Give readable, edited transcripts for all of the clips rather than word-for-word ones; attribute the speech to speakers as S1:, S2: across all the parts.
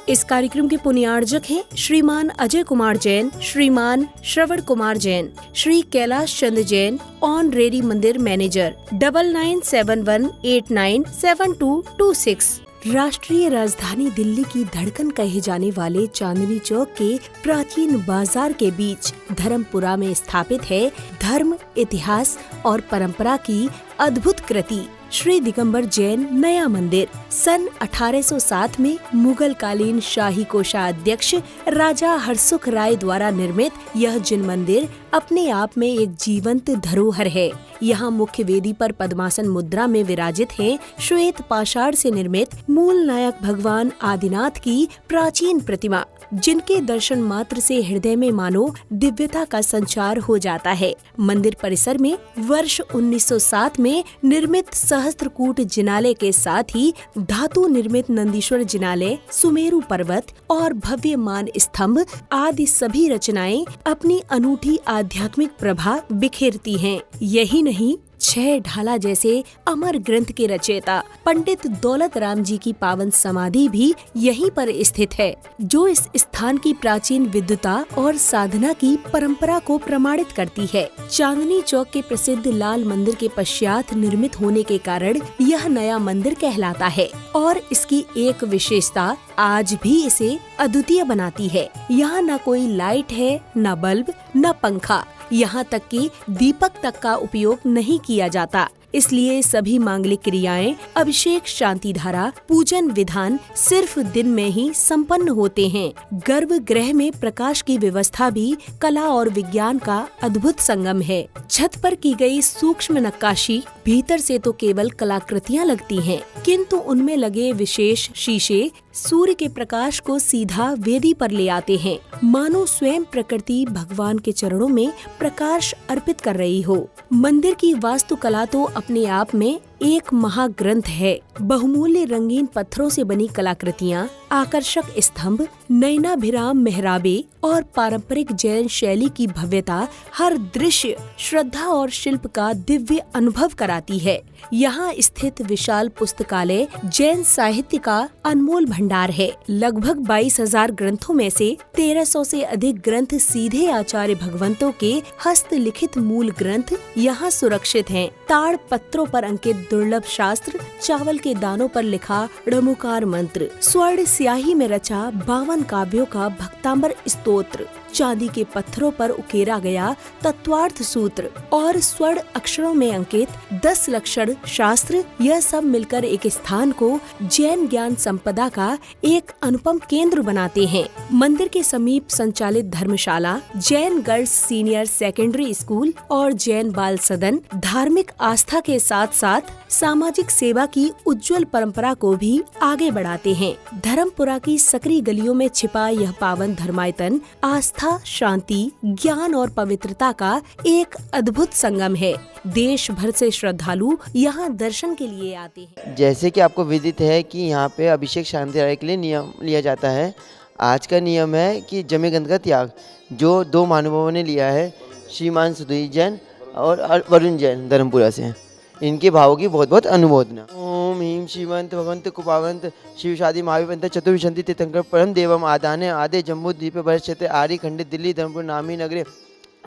S1: इस कार्यक्रम के पुण्यार्जक हैं श्रीमान अजय कुमार जैन, श्रीमान श्रवण कुमार जैन, श्री कैलाश चंद्र जैन, ऑनरेरी मंदिर मैनेजर। 9971897226। राष्ट्रीय राजधानी दिल्ली की धड़कन कहे जाने वाले चांदनी चौक के प्राचीन बाजार के बीच धर्मपुरा में स्थापित है धर्म, इतिहास और परंपरा की अद्भुत कृति श्री दिगंबर जैन नया मंदिर। सन 1807 में मुगल कालीन शाही कोषाध्यक्ष राजा हरसुख राय द्वारा निर्मित यह जिन मंदिर अपने आप में एक जीवंत धरोहर है। यहाँ मुख्य वेदी पर पद्मासन मुद्रा में विराजित हैं श्वेत पाषाण से निर्मित मूल नायक भगवान आदिनाथ की प्राचीन प्रतिमा, जिनके दर्शन मात्र से हृदय में मानो दिव्यता का संचार हो जाता है। मंदिर परिसर में वर्ष 1907 में निर्मित सहस्त्रकूट जिनालय के साथ ही धातु निर्मित नंदीश्वर जिनालय, सुमेरु पर्वत और भव्य मान स्तंभ आदि सभी रचनाएं अपनी अनूठी आध्यात्मिक प्रभा बिखेरती हैं। यही नहीं, 6 ढाला जैसे अमर ग्रंथ के रचयिता पंडित दौलत राम जी की पावन समाधि भी यहीं पर स्थित है, जो इस स्थान की प्राचीन विद्वता और साधना की परंपरा को प्रमाणित करती है। चांदनी चौक के प्रसिद्ध लाल मंदिर के पश्चात निर्मित होने के कारण यह नया मंदिर कहलाता है और इसकी एक विशेषता आज भी इसे अद्वितीय बनाती है। यहाँ न कोई लाइट है, न बल्ब, न पंखा, यहाँ तक कि दीपक तक का उपयोग नहीं किया जाता। इसलिए सभी मांगलिक क्रियाएं, अभिषेक, शांति धारा, पूजन विधान सिर्फ दिन में ही संपन्न होते हैं। गर्भगृह में प्रकाश की व्यवस्था भी कला और विज्ञान का अद्भुत संगम है। छत पर की गई सूक्ष्म नक्काशी भीतर से तो केवल कलाकृतियां लगती हैं, किंतु उनमें लगे विशेष शीशे सूर्य के प्रकाश को सीधा वेदी पर ले आते हैं, मानो स्वयं प्रकृति भगवान के चरणों में प्रकाश अर्पित कर रही हो। मंदिर की वास्तुकला तो अपने आप में एक महाग्रंथ है। बहुमूल्य रंगीन पत्थरों से बनी कलाकृतियाँ, आकर्षक स्तंभ, नयनाभिराम मेहराबे और पारंपरिक जैन शैली की भव्यता हर दृश्य श्रद्धा और शिल्प का दिव्य अनुभव कराती है। यहाँ स्थित विशाल पुस्तकालय जैन साहित्य का अनमोल भंडार है। लगभग 22,000 ग्रंथों में से 1300 से अधिक ग्रंथ सीधे आचार्य भगवंतों के हस्तलिखित मूल ग्रंथ यहाँ सुरक्षित हैं। ताड़ पत्रों पर अंकित दुर्लभ शास्त्र, चावल के दानों पर लिखा णमुकार मंत्र, स्वर्ण स्याही में रचा 52 काव्यों का भक्तांबर स्तोत्र, चांदी के पत्थरों पर उकेरा गया तत्वार्थ सूत्र और स्वर्ण अक्षरों में अंकित 10 लक्षण शास्त्र, यह सब मिलकर एक स्थान को जैन ज्ञान संपदा का एक अनुपम केंद्र बनाते हैं। मंदिर के समीप संचालित धर्मशाला, Jain girls senior secondary school और जैन बाल सदन धार्मिक आस्था के साथ साथ सामाजिक सेवा की उज्जवल परंपरा को भी आगे बढ़ाते हैं। धर्मपुरा की सकरी गलियों में छिपा यह पावन धर्मायतन आस्था, शांति, ज्ञान और पवित्रता का एक अद्भुत संगम है। देश भर से श्रद्धालु यहाँ दर्शन के लिए आते हैं।
S2: जैसे कि आपको विदित है कि यहाँ पे अभिषेक शांति धारा के लिए नियम लिया जाता है। आज का नियम है कि जमेगंध का त्याग, जो 2 महानुभावों ने लिया है, श्रीमान सुधीर जैन और वरुण जैन धर्मपुरा से। इनके भावों की बहुत बहुत अनुमोदना। ओम ह्रीं श्रीवंत भगवंत कुपावंत शिवशादी महाविवंत चतुर्विशंति तीर्थंकर परम देवम आदाने आदे जम्मू द्वीप भरक्षेत्र आर्य खंडित दिल्ली धर्मपुर नामी नगरे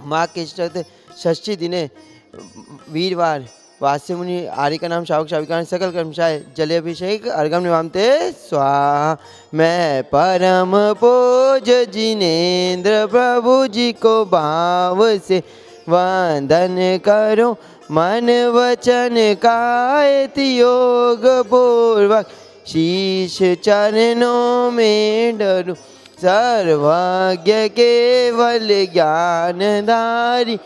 S2: माँ के षष्ठी दिने वीरवार वास्य मुनि आर्य का नाम शावक शाविका सकल कर्मशाय जले अभिषेक अर्घम निवामते स्वाहा। मैं परम पूज जिनेन्द्र प्रभु जी को भाव से वंदन करूं, मन वचन कायत योग पूर्वक शीश चरणों में डरूं, सर्वज्ञ केवल ज्ञानधारी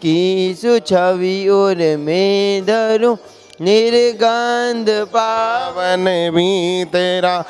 S2: की सुछवि और में धरूं, निर्गंध पावन भी तेरा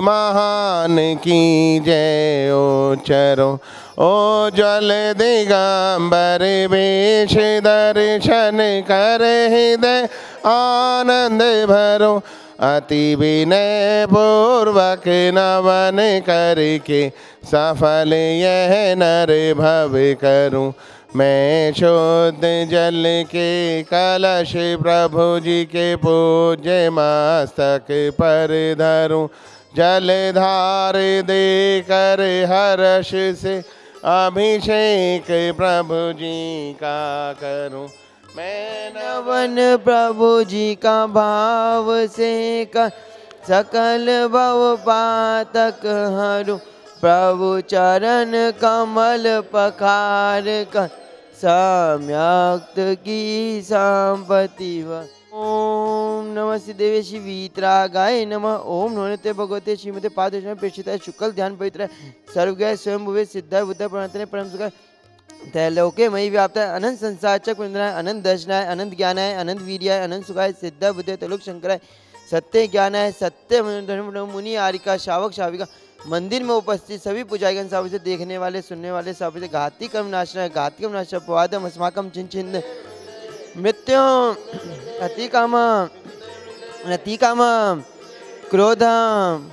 S2: महान की जय उच्चरो। ओ जल दिगंबर वेश दर्शन कर हृदय आनंद भरो, अति विनय पूर्वक नमन करके सफल यह नर भव करूं। मैं शुद्ध जल के कलश प्रभु जी के पूज्य मस्तक पर धरूं,
S3: जलधार दे कर हर्ष से अभिषेक प्रभु जी का करूं मैं
S2: नवन प्रभु जी का भाव से कर सकल भव पातक हरू प्रभु चरण कमल पखार कर सम्यक्त की संपत्ति व ओम नमः सिद्धेवे श्री वीतरागाय नमः। ओम नमस्ते भगवते श्रीमते पादोषण प्रेषिताय शुक्ल ध्यान पवित्र सर्वज्ञ स्वयं भुवे सिद्धाय बुद्ध प्रणतने परम सुखाय त्रैलोके मयि व्याप्ताय अनंत संसारचक वृंदनाय अनंत दर्शनाय अनंत ज्ञानाय अनंत वीर्याय अनंत सुखाय सिद्ध बुद्धे तलोक शंकराय सत्य ज्ञानाय सत्य मुनि आरिका शावक शाविका मंदिर में उपस्थित सभी पुजारीगण साहब से देखने वाले सुनने वाले साहब से घाती कर्म नाशनाय घाती कर्म नाश अपवादम अस्माकम चिन्ह मृत्यु अति काम क्रोधम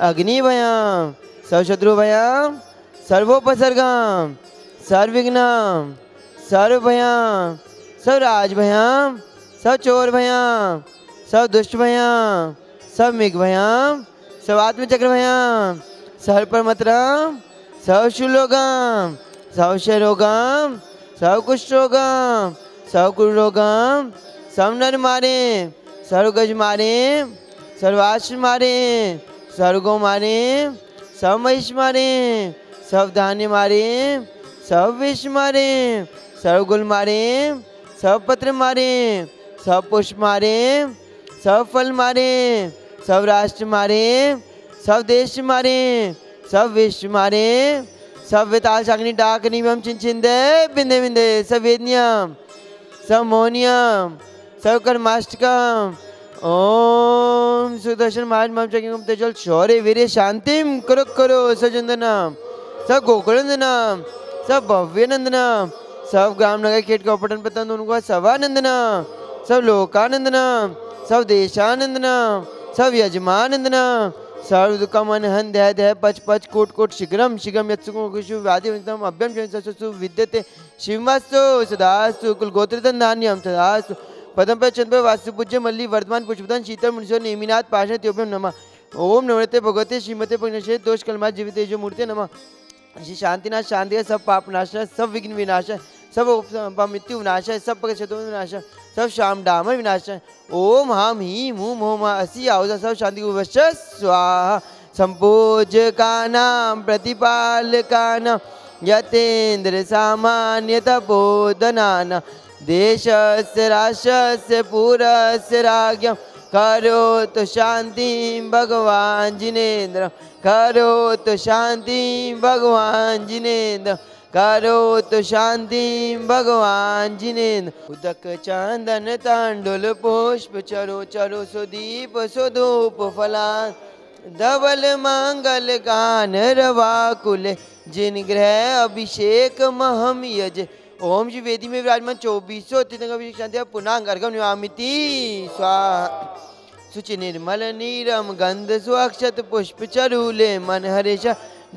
S2: अग्निभयम सर्वशत्रुभयम सर्वोपसर्गम सर्वविघ्नम सर्वभयम सर्वराजभयम सर्वचोरभयम सर्वदुष्टभयम सर्वमृगभयम सर्वात्मचक्रभयम सर्वपरमत्रम सर्वशूलोगम सर्वक्षयरोगम सर्वकुष्ठरोगम सर्वकुरोगम सर्वनर मारे सर्वगज मारे सर्वाश्र मारे सर्वगो मारे सर्वमहिष मारे सर्वधान्य मारे सर्वविष मारे सर्वगुल मारे सर्वपत्र मारे सर्वपुष्प मारे सर्वफल मारे सर्वराष्ट्र मारे सर्वदेश मारे सर्वविश्व मारे सर्वविताल शाग्नि डाकनी एवं चिंचिंदे बिंदे बिंदे सवेदनियम समोनियम सर्वकर्माष्टकम ओम सुदर्शन महाराज मम चकिंगम तेजल शौर्य वीर्य शांतिम करो करो सजंदनम सब गोकुलंदनम सब भव्यनंदनम सब ग्राम नगर खेत का पटन पतन उनका सवानंदनम सब लोकानंदनम सब देशानंदनम सब यजमानंदनम सर्व दुःखमन हन दह दह पच पच कोट कोट शीघ्रम शीघ्रम यत्सुको कुशु व्याधिवंतम अभ्यम ससु विद्यते शिवमस्तु सदास्तु कुलगोत्रतन धान्यम सदास्तु पदम पर चंद्र वास्तु पूज्य मल्ली वर्धमान पुष्पदन शीतल मुनिशो नेमिनाथ पाषण त्योभ्यम नमः। ओम नमस्ते भगवते श्रीमते पग्नशे दोष कलमा जीवित तेजो मूर्ते नमः। श्री शांतिनाथ शांति सब पाप नाश सब विघ्न विनाश सब मृत्यु विनाश सब पक्षतों विनाश सब श्याम डामर विनाश ओम हम ही मुँह मोह असी आओ सब शांति को वश स्वाहा संपूज का नाम प्रतिपाल का नाम यतेन्द्र सामान्य तपोधनाना देशस्य राष्ट्रस्य पुरस्य राज्ञं करोतु शांति भगवान जिनेन्द्र करोतु शांति भगवान जिनेन्द्र करोतु शांति भगवान जिनेन्द्र उदक चंदन तांडुल पुष्प चरो चरो सुदीप सुधूप फलान धवल मंगल गान रवाकुल जिन ग्रह अभिषेक महम यज ओम श्री वेदी में विराजमान 2400 तीर्थंकर अभिषेक शांति पुनः अर्घम निवामिति स्वाहा सुचि निर्मल नीरम गंध सुअक्षत पुष्प चरूले मन हरेश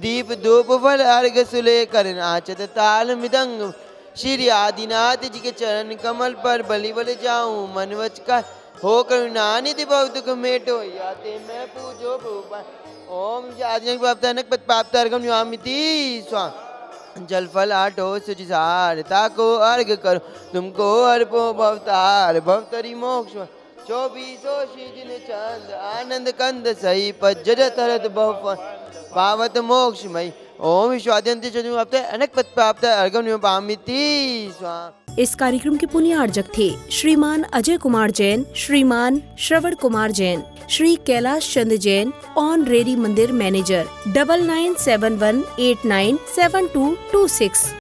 S2: दीप धूप फल अर्घ सुले करण आचत ताल मृदंग श्री आदिनाथ जी के चरण कमल पर बलि बल जाऊं मन वच का हो करुणानिधि बहुत दुख मेटो याते मैं पूजो भूपा ओम श्री आदिनाथ प्राप्त अनक पद प्राप्त अर्घम निवामिति स्वाहा जल फल आठो सुचिसारता को अर्घ करो तुमको अर्पो भवतार भवतरी मोक्ष 2400 शीजिन चंद आनंद कंद सही पज्जर तरत बहु पावत मोक्षमयी ओम विश्वाद्यंत चतुर्थ अनक पद प्राप्त अर्घम निवामिति स्वाहा।
S1: इस कार्यक्रम के पुण्य आर्जक थे श्रीमान अजय कुमार जैन, श्रीमान श्रवण कुमार जैन, श्री कैलाश चंद्र जैन, ऑनरेरी मंदिर मैनेजर 9971897226।